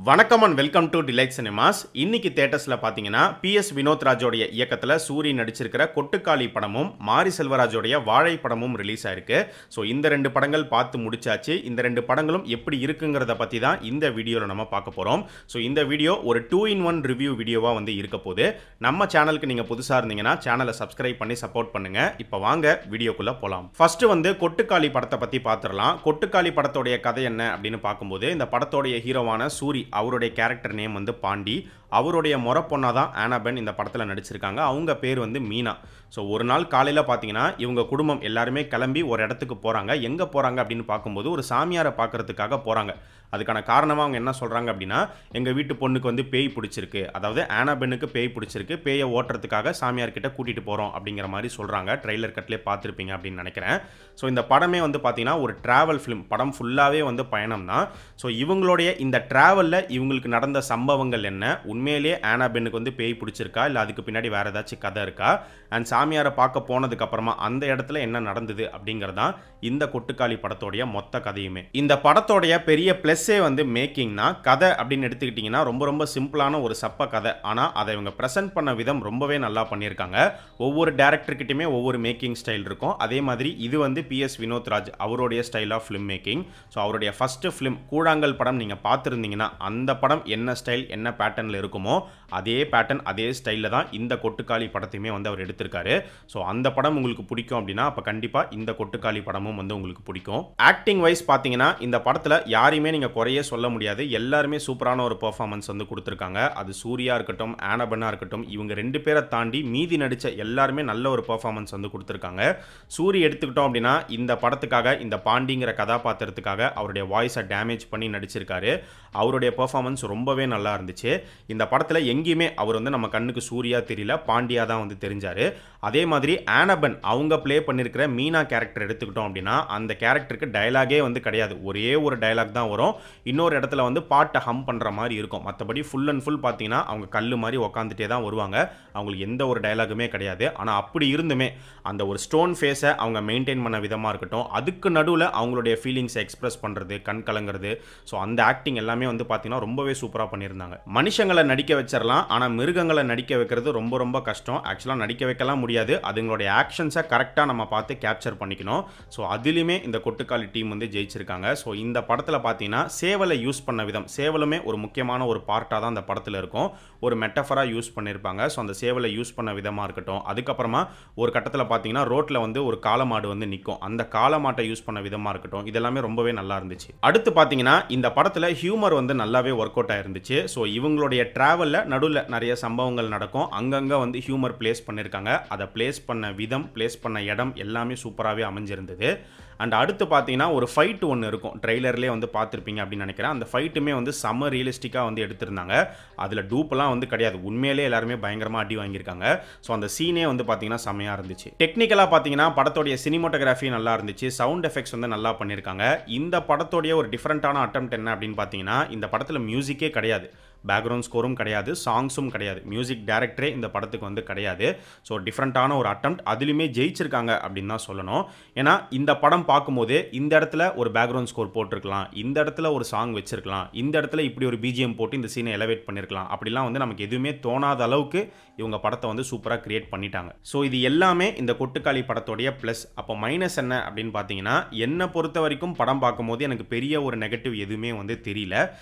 வணக்கம் and welcome to delight cinemas. இன்னைக்கு தியேட்டர்ஸில் பார்த்தீங்கன்னா PS வினோத் ராஜோடைய இயக்கத்தில் சூரி நடிச்சிருக்கிற கொட்டுக்காளி படமும் மாரி செல்வராஜோடைய வாழை படமும் ரிலீஸ் ஆயிருக்கு. ஸோ இந்த ரெண்டு படங்கள் பார்த்து முடிச்சாச்சு. இந்த ரெண்டு படங்களும் எப்படி இருக்குங்கிறத பற்றி தான் இந்த வீடியோவில் நம்ம பார்க்க போகிறோம். ஸோ இந்த வீடியோ ஒரு 2-in-1 ரிவ்யூ வீடியோவாக வந்து இருக்க போது. நம்ம சேனலுக்கு நீங்கள் புதுசாக இருந்தீங்கன்னா சேனலை சப்ஸ்கிரைப் பண்ணி சப்போர்ட் பண்ணுங்கள். இப்போ வாங்க வீடியோக்குள்ளே போகலாம். ஃபர்ஸ்ட் வந்து கொட்டுக்காளி படத்தை பற்றி பார்த்துடலாம். கொட்டுக்காளி படத்தோடைய கதை என்ன அப்படின்னு பார்க்கும்போது, இந்த படத்தோடைய ஹீரோவான சூரி, அவருடைய கேரக்டர் நேம் வந்து பாண்டி. அவருடைய முறை பொண்ணா தான் ஆனாபென் இந்த படத்தில் நடிச்சிருக்காங்க. அவங்க பேர் வந்து மீனா. ஸோ ஒரு நாள் காலையில் பார்த்தீங்கன்னா இவங்க குடும்பம் எல்லாருமே கிளம்பி ஒரு இடத்துக்கு போகிறாங்க. எங்கே போகிறாங்க அப்படின்னு பார்க்கும்போது ஒரு சாமியாரை பார்க்கறதுக்காக போகிறாங்க. அதுக்கான காரணமாக அவங்க என்ன சொல்கிறாங்க அப்படின்னா, எங்கள் வீட்டு பொண்ணுக்கு வந்து பேய் பிடிச்சிருக்கு, அதாவது ஆனாபென்னுக்கு பேய் பிடிச்சிருக்கு, பேயை ஓட்டுறதுக்காக சாமியார்கிட்ட கூட்டிகிட்டு போகிறோம் அப்படிங்கிற மாதிரி சொல்கிறாங்க. ட்ரெய்லர் கட்லேயே பார்த்துருப்பீங்க அப்படின்னு நினைக்கிறேன். ஸோ இந்த படமே வந்து பார்த்தீங்கன்னா ஒரு ட்ராவல் ஃபிலிம். படம் ஃபுல்லாகவே வந்து பயணம் தான். ஸோ இவங்களுடைய இந்த ட்ராவலில் இவங்களுக்கு நடந்த சம்பவங்கள் என்ன, உண்மையிலேயே ஆனாபென்னுக்கு வந்து பேய் பிடிச்சிருக்கா, இல்லை அதுக்கு பின்னாடி வேறு ஏதாச்சும் கதை இருக்கா, அண்ட் சாமியாரை பார்க்க போனதுக்கப்புறமா அந்த இடத்துல என்ன நடந்தது அப்படிங்கிறதான் இந்த கொட்டுக்காளி படத்தோடைய மொத்த கதையுமே. இந்த படத்தோடைய பெரிய ப்ளஸ்ஸே வந்து மேக்கிங்னா, கதை அப்படின்னு எடுத்துக்கிட்டிங்கன்னா ரொம்ப ரொம்ப சிம்பிளான ஒரு சப்ப கதை. ஆனால் அதை இவங்க ப்ரெசென்ட் பண்ண விதம் ரொம்பவே நல்லா பண்ணியிருக்காங்க. ஒவ்வொரு டேரக்டர்கிட்டையுமே ஒவ்வொரு மேக்கிங் ஸ்டைல் இருக்கும். அதே மாதிரி இது வந்து PS வினோத் ராஜ் அவருடைய style of film making. So அவருடைய ஃபஸ்ட்டு ஃபிலிம் கூழாங்கல் படம் நீங்கள் பார்த்துருந்தீங்கன்னா அந்த படம் என்ன ஸ்டைல் என்ன பேட்டர்னில் இருக்குமோ அதே பேட்டர்ன் அதே ஸ்டைலில் தான் இந்த கொட்டுக்காளி படத்தையுமே வந்து அவர் எடுத்திருக்காரு. ஸோ அந்த படம் உங்களுக்கு பிடிக்கும் அப்படின்னா அப்போ கண்டிப்பாக இந்த கொட்டுக்காளி படமும் வந்து உங்களுக்கு பிடிக்கும். ஆக்டிங் வைஸ் பார்த்தீங்கன்னா இந்த படத்தில் யாரையுமே நீங்கள் குறையே சொல்ல முடியாது. எல்லாருமே சூப்பரான ஒரு பெர்ஃபார்மன்ஸ் வந்து கொடுத்துருக்காங்க. அது சூர்யா இருக்கட்டும், ஆனாபென்னா இருக்கட்டும், இவங்க ரெண்டு பேரை தாண்டி மீதி நடித்த எல்லாருமே நல்ல ஒரு பெர்ஃபார்மன்ஸ் வந்து கொடுத்துருக்காங்க. சூரி எடுத்துக்கிட்டோம் அப்படின்னா இந்த படத்துக்காக இந்த பாண்டிங்கிற கதாபாத்திரத்துக்காக அவருடைய வாய்ஸை டேமேஜ் பண்ணி நடிச்சிருக்காரு. அவருடைய பெர்ஃபார்மன்ஸ் ரொம்பவே நல்லா இருந்துச்சு. இந்த படத்தில் எங்கேயுமே அவர் வந்து நம்ம கண்ணுக்கு சூர்யா தெரியல, பாண்டியா தான் வந்து தெரிஞ்சார். அதே மாதிரி ஆனாபென் அவங்க ப்ளே பண்ணியிருக்கிற மீனா கேரக்டர் எடுத்துக்கிட்டோம் அப்படின்னா அந்த கேரக்டருக்கு டயலாகே வந்து கிடையாது. ஒரே ஒரு டயலாக் தான் வரும். இன்னொரு இடத்துல வந்து பாட்டை ஹம் பண்ணுற மாதிரி இருக்கும். மற்றபடி ஃபுல் அண்ட் ஃபுல் பார்த்தீங்கன்னா அவங்க கல் மாதிரி உக்காந்துட்டே தான் வருவாங்க. அவங்களுக்கு எந்த ஒரு டயலாகுமே கிடையாது. ஆனால் அப்படி இருந்துமே அந்த ஒரு ஸ்டோன் ஃபேஸை அவங்க மெயின்டைன் பண்ண விதமாக இருக்கட்டும், அதுக்கு நடுவில் அவங்களுடைய ஃபீலிங்ஸை எக்ஸ்பிரஸ் பண்ணுறது, கண் கலங்கிறது, ஸோ அந்த ஆக்டிங் எல்லாமே வந்து பார்த்தீங்கன்னா ரொம்பவே சூப்பராக பண்ணியிருந்தாங்க. மனுஷங்களை நடிக்க வச்சிடலாம், ஆனால் மிருகங்களை நடிக்க வைக்கிறது ரொம்ப ரொம்ப கஷ்டம். ஆக்சுவலாக நடிக்க வைக்கலாம் முடியாது. அதுங்களுடைய ஆக்ஷன்ஸை கரெக்டாக நம்ம பார்த்து கேப்சர் பண்ணிக்கணும். ஸோ அதிலுமே இந்த கொட்டுக்காளி டீம் வந்து ஜெயிச்சிருக்காங்க. ஸோ இந்த படத்தில் பார்த்தீங்கன்னா சேவலை யூஸ் பண்ண விதம், சேவலுமே ஒரு முக்கியமான ஒரு பார்ட்டாக தான் அந்த படத்தில் இருக்கும். ஒரு மெட்டஃபராக யூஸ் பண்ணியிருப்பாங்க. ஸோ அந்த சேவலை யூஸ் பண்ண விதமாக இருக்கட்டும், அதுக்கப்புறமா ஒரு கட்டத்தில் பார்த்தீங்கன்னா ரோட்டில் வந்து ஒரு காளமாடு வந்து நிற்கும், அந்த காளமாட்டை யூஸ் பண்ண விதமாக இருக்கட்டும், இதெல்லாமே ரொம்பவே நல்லா இருந்துச்சு. அடுத்து பார்த்தீங்கன்னா இந்த படத்தில் ஹியூமர் வந்து நல்லாவே ஒர்க் அவுட் ஆயிருந்துச்சு. ஸோ இவங்களுடைய ட்ராவலில் நடுவில் நிறைய சம்பவங்கள் நடக்கும். அங்கங்கே வந்து ஹியூமர் பிளேஸ் பண்ணியிருக்காங்க. அதை பிளேஸ் பண்ண விதம், பிளேஸ் பண்ண இடம் எல்லாமே சூப்பராகவே அமைஞ்சிருந்தது. அண்ட் அடுத்து பார்த்தீங்கன்னா ஒரு ஃபைட்டு ஒன்று இருக்கும். ட்ரெய்லர்லேயே வந்து பார்த்துருப்பீங்க அப்படின்னு நினைக்கிறேன். அந்த ஃபைட்டுமே வந்து செம்ம ரியலிஸ்டிக்காக வந்து எடுத்திருந்தாங்க. அதில் டூப்பெல்லாம் வந்து கிடையாது. உண்மையிலே எல்லாருமே பயங்கரமாக அடி வாங்கியிருக்காங்க. ஸோ அந்த சீனே வந்து பார்த்தீங்கன்னா செம்மையாக இருந்துச்சு. டெக்னிக்கலாக பார்த்தீங்கன்னா படத்தோடைய சினிமோட்டோகிராஃபி நல்லா இருந்துச்சு. சவுண்ட் எஃபெக்ட்ஸ் வந்து நல்லா பண்ணியிருக்காங்க. இந்த படத்தோடைய ஒரு டிஃப்ரெண்ட்டான அட்டெம்ப்ட் என்ன அப்படின்னு பார்த்தீங்கன்னா, இந்த படத்தில் மியூசிக்கே கிடையாது, பேக்ரவுண்ட் ஸ்கோரும் கிடையாது, சாங்ஸும் கிடையாது, மியூசிக் டைரக்டரே இந்த படத்துக்கு வந்து கிடையாது. ஸோ டிஃப்ரெண்ட்டான ஒரு அட்டெம்ப்ட், அதுலேயுமே ஜெயிச்சிருக்காங்க அப்படின்னு தான் சொல்லணும். ஏன்னா இந்த படம் பார்க்கும்போது இந்த இடத்துல ஒரு பேக்ரவுண்ட் ஸ்கோர் போட்டிருக்கலாம், இந்த இடத்துல ஒரு சாங் வச்சிருக்கலாம், இந்த இடத்துல இப்படி ஒரு BGM போட்டு இந்த சீனை எலவேட் பண்ணியிருக்கலாம், அப்படிலாம் வந்து நமக்கு எதுவுமே தோணாத அளவுக்கு இவங்க படத்தை வந்து சூப்பராக கிரியேட் பண்ணிட்டாங்க. ஸோ இது எல்லாமே இந்த கொட்டுக்காளி படத்தோடைய ப்ளஸ். அப்போ மைனஸ் என்ன அப்படின்னு பார்த்தீங்கன்னா, என்னை பொறுத்த வரைக்கும் படம் பார்க்கும்போது எனக்கு பெரிய ஒரு நெகட்டிவ் எதுவுமே வந்து தெரியல.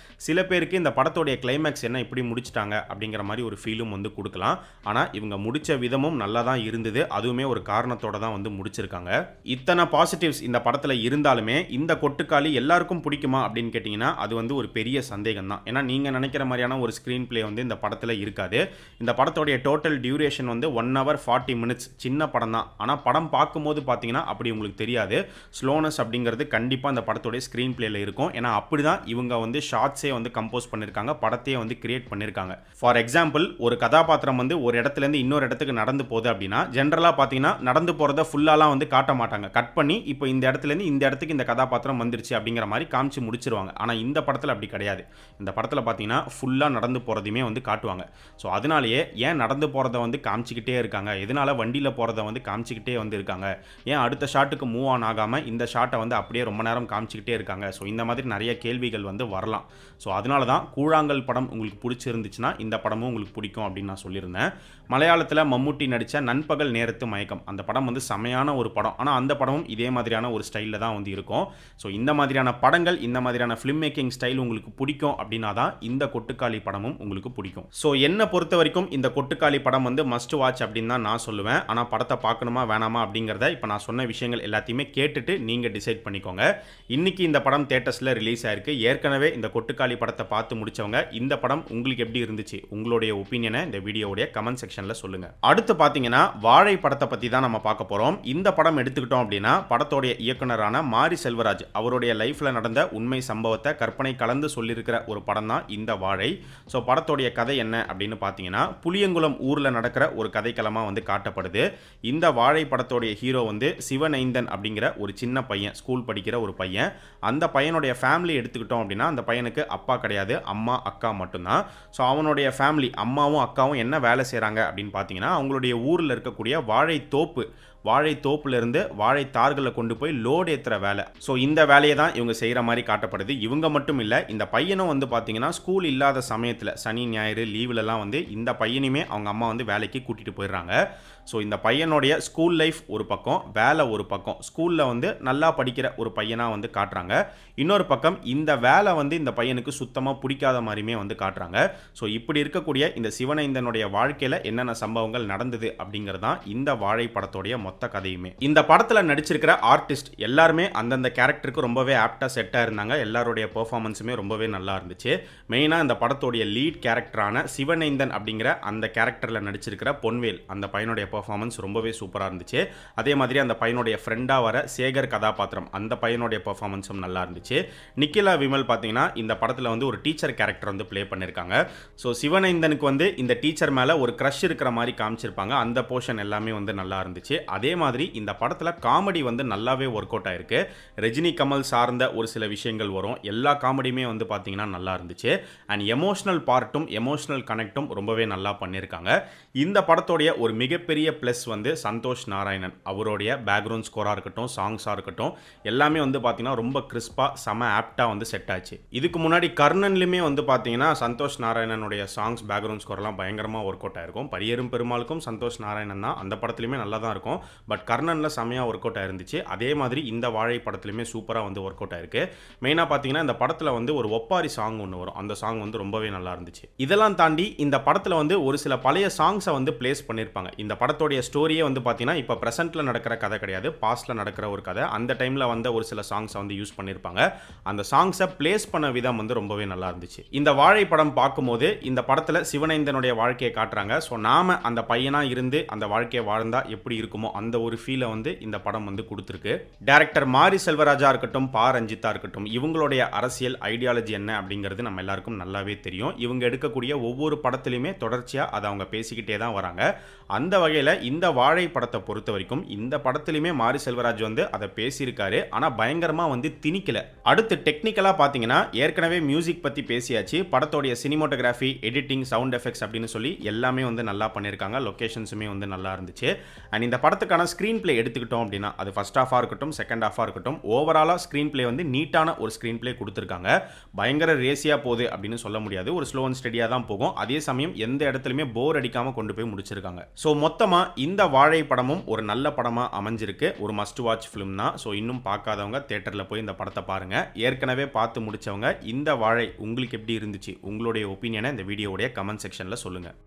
சில பேருக்கு இந்த படத்தோடைய கிளைமேக்ஸ் என்ன இப்படி முடிச்சிட்டாங்க அப்படிங்கிற மாதிரி ஒரு ஃபீலும் வந்து கொடுக்கலாம். ஆனால் இவங்க முடிச்ச விதமும் நல்லா தான் இருந்தது. அதுவுமே ஒரு காரணத்தோட தான் வந்து முடிச்சிருக்காங்க. இத்தனை பாசிட்டிவ்ஸ் இந்த படத்தில் இருந்தாலுமே இந்த கொட்டுக்காளி எல்லாருக்கும் பிடிக்குமா அப்படின்னு கேட்டிங்கன்னா அது வந்து ஒரு பெரிய சந்தேகம் தான். ஏன்னா நீங்கள் நினைக்கிற மாதிரியான ஒரு ஸ்க்ரீன் பிளே வந்து இந்த படத்தில் இருக்காது. இந்த படத்தோடைய டோட்டல் டியூரேஷன் வந்து 1 hour 40 minutes. சின்ன படம் தான். ஆனால் படம் பார்க்கும்போது பார்த்தீங்கன்னா அப்படி உங்களுக்கு தெரியாது. ஸ்லோனஸ் அப்படிங்கிறது கண்டிப்பாக இந்த படத்தோடைய ஸ்க்ரீன் பிளேயில் இருக்கும். ஏன்னா அப்படி தான் இவங்க வந்து ஷார்ட்ஸே வந்து கம்போஸ் பண்ணியிருக்காங்க, படத்தையே வந்து கிரியேட் பண்ணியிருக்காங்க. ஃபார் எக்ஸாம்பிள், ஒரு கதாபாத்திரம் வந்து ஒரு இடத்துலேருந்து இன்னொரு இடத்துக்கு நடந்து போகுது அப்படின்னா ஜென்ரலாக பார்த்தீங்கன்னா நடந்து போகிறத ஃபுல்லாலாம் வந்து காட்ட மாட்டாங்க. கட் பண்ணி இப்போ இந்த இடத்துலேருந்து இந்த இடத்துக்கு இந்த கதாபாத்திரம் வந்துருச்சு அப்படிங்கிற மாதிரி காமிச்சு முடிச்சிருவாங்க. ஆனால் இந்த படத்தில் அப்படி கிடையாது. இந்த படத்தில் பார்த்தீங்கன்னா ஃபுல்லாக நடந்து போகிறதையுமே வந்து காட்டுவாங்க. ஸோ அதனாலேயே ஏன் நடந்து போகிறத வந்து காமிச்சிக்கிட்டே இருக்காங்க, எதனால வண்டியில் போகிறத வந்து காமிச்சிக்கிட்டே வந்து இருக்காங்க, ஏன் அடுத்த ஷாட்டுக்கு மூவ் ஆன் ஆகாமல் இந்த ஷாட்டை வந்து அப்படியே ரொம்ப நேரம் காமிச்சிக்கிட்டே இருக்காங்க. ஸோ இந்த மாதிரி நிறைய கேள்விகள் வந்து வரலாம். ஸோ அதனால தான் கூழாங்கல் படம் உங்களுக்கு பிடிச்சிருந்துச்சுன்னா இந்த படமும் உங்களுக்கு பிடிக்கும் அப்படின்னு நான் சொல்லியிருந்தேன். மலையாளத்தில் மம்முட்டி நடித்த நண்பகல் நேரத்து மயக்கம், அந்த படம் வந்து செமையான ஒரு படம். ஆனால் அந்த படமும் இதே மாதிரியான ஒரு ஸ்டைலில் தான் வந்து இருக்கும். ஸோ இந்த மாதிரியான படங்கள், இந்த மாதிரியான ஃபிலிம் மேக்கிங் ஸ்டைல் உங்களுக்கு பிடிக்கும் அப்படின்னா தான் இந்த கொட்டுக்காளி படமும் உங்களுக்கு பிடிக்கும். ஸோ என்னை பொறுத்த வரைக்கும் இந்த கொட்டுக்காளி படம் வந்து மஸ்ட் வாட்ச் அப்படின்னு தான் நான் சொல்லுவேன். ஆனால் படத்தை பார்க்கணுமா வேணாமா அப்படிங்கிறத இப்போ நான் சொன்ன விஷயங்கள் எல்லாத்தையுமே கேட்டுட்டு நீங்கள் டிசைட் பண்ணிக்கோங்க. இன்னைக்கு இந்த படம் தியேட்டர்ஸில் ரிலீஸ் ஆயிருக்கு. ஏற்கனவே இந்த கொட்டுக்காளி படத்தை பார்த்து முடிச்சவங்க இந்த படம் உங்களுக்கு எப்படி இருந்துச்சு, உங்களுடைய ஒப்பீனியனை இந்த வீடியோவுடைய கமெண்ட் செக்ஷனில் சொல்லுங்க. அடுத்து பார்த்தீங்கன்னா வாழை படத்தை பற்றி தான் நம்ம பார்க்க போகிறோம். இந்த படம் எடுத்துக்கிட்டோம் அப்படின்னா படத்தோடைய இயக்குனரான மாரி செல்வராஜ் அவருடைய லைஃப்பில் நடந்த உண்மை சம்பவத்தை கற்பனை கலந்து சொல்லியிருக்கிற ஒரு படம் தான் இந்த வாழை. ஸோ படத்தோடைய கதை என்ன அப்படின்னு பார்த்தீங்கன்னா புளியங்குளம் ஊரில் நடக்கிற ஒரு கதைக்களமாக வந்து காட்டப்படுது. இந்த வாழை படத்தோடைய ஹீரோ வந்து சிவநைந்தன் அப்படிங்கிற ஒரு சின்ன பையன், ஸ்கூல் படிக்கிற ஒரு பையன். அந்த பையனுடைய ஃபேமிலி எடுத்துக்கிட்டோம் அப்படின்னா அந்த பையனுக்கு அப்பா கிடையாது, அம்மா அக்கா மட்டும்தான். ஸோ அவனுடைய ஃபேமிலி அம்மாவும் அக்காவும் என்ன வேலை செய்கிறாங்க அப்படின்னு பார்த்தீங்கன்னா அவங்களுடைய ஊரில் இருக்கக்கூடிய வாழைத்தோப்புலேருந்து வாழைத்தார்களை கொண்டு போய் லோடு ஏற்றுற வேலை. ஸோ இந்த வேலையை தான் இவங்க செய்கிற மாதிரி காட்டப்படுது. இவங்க மட்டும் இல்லை, இந்த பையனும் வந்து பார்த்தீங்கன்னா ஸ்கூல் இல்லாத சமயத்தில் சனி ஞாயிறு லீவ்லலாம் வந்து இந்த பையனையுமே அவங்க அம்மா வந்து வேலைக்கு கூட்டிகிட்டு போயிடுறாங்க. ஸோ இந்த பையனுடைய ஸ்கூல் லைஃப் ஒரு பக்கம், வேலை ஒரு பக்கம். ஸ்கூலில் வந்து நல்லா படிக்கிற ஒரு பையனாக வந்து காட்டுறாங்க. இன்னொரு பக்கம் இந்த வேலை வந்து இந்த பையனுக்கு சுத்தமாக பிடிக்காத மாதிரியுமே வந்து காட்டுறாங்க. ஸோ இப்படி இருக்கக்கூடிய இந்த சிவனைந்தனுடைய வாழ்க்கையில் என்னென்ன சம்பவங்கள் நடந்தது அப்படிங்கிறது தான் இந்த வாழை படத்தோடைய மொத்த கதையுமே. இந்த படத்தில் நடிச்சிருக்கிற ஆர்டிஸ்ட் எல்லாருமே அந்தந்த கேரக்டருக்கு ரொம்பவே ஆப்டாக செட்டாக இருந்தாங்க. எல்லாருடைய பெர்ஃபார்மன்ஸுமே ரொம்பவே நல்லா இருந்துச்சு. மெயினாக இந்த படத்தோடைய லீட் கேரக்டரான சிவனைந்தன் அப்படிங்கிற அந்த கேரக்டரில் நடிச்சிருக்கிற பொன்வேல், அந்த பையனுடைய பெர்ஃபார்மன்ஸ் ரொம்பவே சூப்பராக இருந்துச்சு. அதே மாதிரி அந்த பையனுடைய ஃப்ரெண்டாக வர சேகர் கதாபாத்திரம், அந்த பையனுடைய பெர்ஃபார்மன்ஸும் நல்லா இருந்துச்சு. நிக்கிலா விமல் பார்த்தீங்கன்னா இந்த படத்தில் வந்து ஒரு டீச்சர் கேரக்டர் வந்து ப்ளே பண்ணியிருக்காங்க. ஸோ சிவனைந்தனுக்கு வந்து இந்த டீச்சர் மேலே ஒரு க்ரஷ் இருக்கிற மாதிரி காமிச்சிருப்பாங்க. அந்த போர்ஷன் எல்லாமே வந்து நல்லா இருந்துச்சு. அதே மாதிரி இந்த படத்தில் காமெடி வந்து நல்லாவே ஒர்க் அவுட் ஆயிருக்கு. ரஜினி கமல் சார்ந்த ஒரு சில விஷயங்கள் வரும். எல்லா காமெடியுமே வந்து பார்த்தீங்கன்னா நல்லா இருந்துச்சு. அண்ட் எமோஷனல் பார்ட்டும் எமோஷனல் கனெக்டும் ரொம்பவே நல்லா பண்ணியிருக்காங்க. இந்த படத்தோடைய ஒரு மிகப்பெரிய ப்ளஸ் வந்து சந்தோஷ் நாராயணன் அவருடைய பேக்ரவுண்ட் ஸ்கோராக இருக்கட்டும், சாங்ஸாக இருக்கட்டும், எல்லாமே வந்து பார்த்தீங்கன்னா ரொம்ப கிறிஸ்பாக செம ஆப்டாக வந்து செட் ஆச்சு. இதுக்கு முன்னாடி கர்ணன்லையுமே வந்து பார்த்தீங்கன்னா சந்தோஷ் நாராயணனுடைய சாங்ஸ் பேக்ரவுண்ட் ஸ்கோர்லாம் பயங்கரமாக ஒர்க் அவுட் ஆயிருக்கும். பரியரும் பெருமாளுக்கும் சந்தோஷ் நாராயணன் தான், அந்த படத்துலையுமே நல்லா தான் இருக்கும். பட் கர்ணனில் செமையாக ஒர்க் அவுட் ஆயிருந்துச்சு. அதே மாதிரி இந்த வாழை படத்துலையுமே சூப்பராக வந்து ஒர்க் அவுட் ஆயிருக்கு. மெயினாக பார்த்தீங்கன்னா இந்த படத்தில் வந்து ஒரு ஒப்பாரி சாங் ஒன்று வரும். அந்த சாங் வந்து ரொம்பவே நல்லா இருந்துச்சு. இதெல்லாம் தாண்டி இந்த படத்தில் வந்து ஒரு சில பழைய சாங்ஸை வந்து பிளேஸ் பண்ணியிருப்பாங்க. இந்த படத்தோடைய ஸ்டோரியே வந்து பார்த்தீங்கன்னா இப்போ ப்ரெசென்ட்டில் நடக்கிற கதை கிடையாது, பாஸ்ட்டில் நடக்கிற ஒரு கதை. அந்த டைமில் வந்த ஒரு சில சாங்ஸை வந்து யூஸ் பண்ணியிருப்பாங்க. அந்த சாங்ஸை பிளேஸ் பண்ண விதம் வந்து ரொம்பவே நல்லா இருந்துச்சு. இந்த வாழை படம் பார்க்கும்போது இந்த படத்தில் சிவனைந்தனுடைய வாழ்க்கையை காட்டுறாங்க. ஸோ நாம அந்த பையனாக இருந்து அந்த வாழ்க்கையை வாழ்ந்தால் எப்படி இருக்குமோ அந்த ஒரு ஃபீலை வந்து இந்த படம் வந்து கொடுத்துருக்கு. டைரக்டர் மாரி செல்வராஜா இருக்கட்டும், பா ரஞ்சித்தா இருக்கட்டும், இவங்களுடைய அரசியல் ஐடியாலஜி என்ன அப்படிங்கிறது நம்ம எல்லாருக்கும் நல்லாவே தெரியும். இவங்க எடுக்கக்கூடிய ஒவ்வொரு படத்துலையுமே தொடர்ச்சியாக அதை அவங்க பேசிக்கிட்டே தான் வராங்க. அந்த வகையில் இந்த வாழை படத்தை பொறுத்த வரைக்கும் இந்த படத்துலையுமே மாரி செல்வராஜ் வந்து அதை பேசியிருக்காரு. ஆனால் பயங்கரமாக வந்து திணிக்கல. அடுத்து டெக்னிக்கலாக பார்த்தீங்கன்னா ஏற்கனவே மியூசிக் பற்றி பேசியாச்சு. படத்தோடைய சினிமோட்டோகிராஃபி, எடிட்டிங், சவுண்ட் எஃபெக்ட்ஸ் அப்படின்னு சொல்லி எல்லாமே வந்து நல்லா பண்ணியிருக்காங்க. லொக்கேஷன்ஸுமே வந்து நல்லா இருந்துச்சு. அண்ட் இந்த படத்துக்கான ஸ்க்ரீன் பிளே எடுத்துக்கிட்டோம் அப்படின்னா அது ஃபர்ஸ்ட் ஹாஃபாக இருக்கட்டும், செகண்ட் ஹாஃபாக இருக்கட்டும், ஓவராலாக ஸ்க்ரீன் பிளே வந்து நீட்டான ஒரு ஸ்க்ரீன் பிளே கொடுத்துருக்காங்க. பயங்கர ரேசியாக போகுது அப்படின்னு சொல்ல முடியாது. ஒரு ஸ்லோ அண்ட் ஸ்டெடியாக தான் போகும். அதே சமயம் எந்த இடத்துலையுமே போர் அடிக்காமல் கொண்டு போய் முடிச்சிருக்காங்க. ஸோ மொத்தமாக இந்த வாழை படமும் ஒரு நல்ல படமாக அமைஞ்சிருக்கு. ஒரு மஸ்ட் வாட்ச் ஃபிலிம் தான். ஸோ இன்னும் பார்க்காதவங்க தியேட்டரில் போய் இந்த படத்தை பாருங்கள். ஏற்கனவே பார்த்து முடித்தவங்க இந்த வாழை உங்களுக்கு எப்படி இருந்துச்சு, உங்களுடைய ஒப்பீனியனை இந்த வீடியோவுடைய கமெண்ட் செக்ஷனில் சொல்லுங்கள்.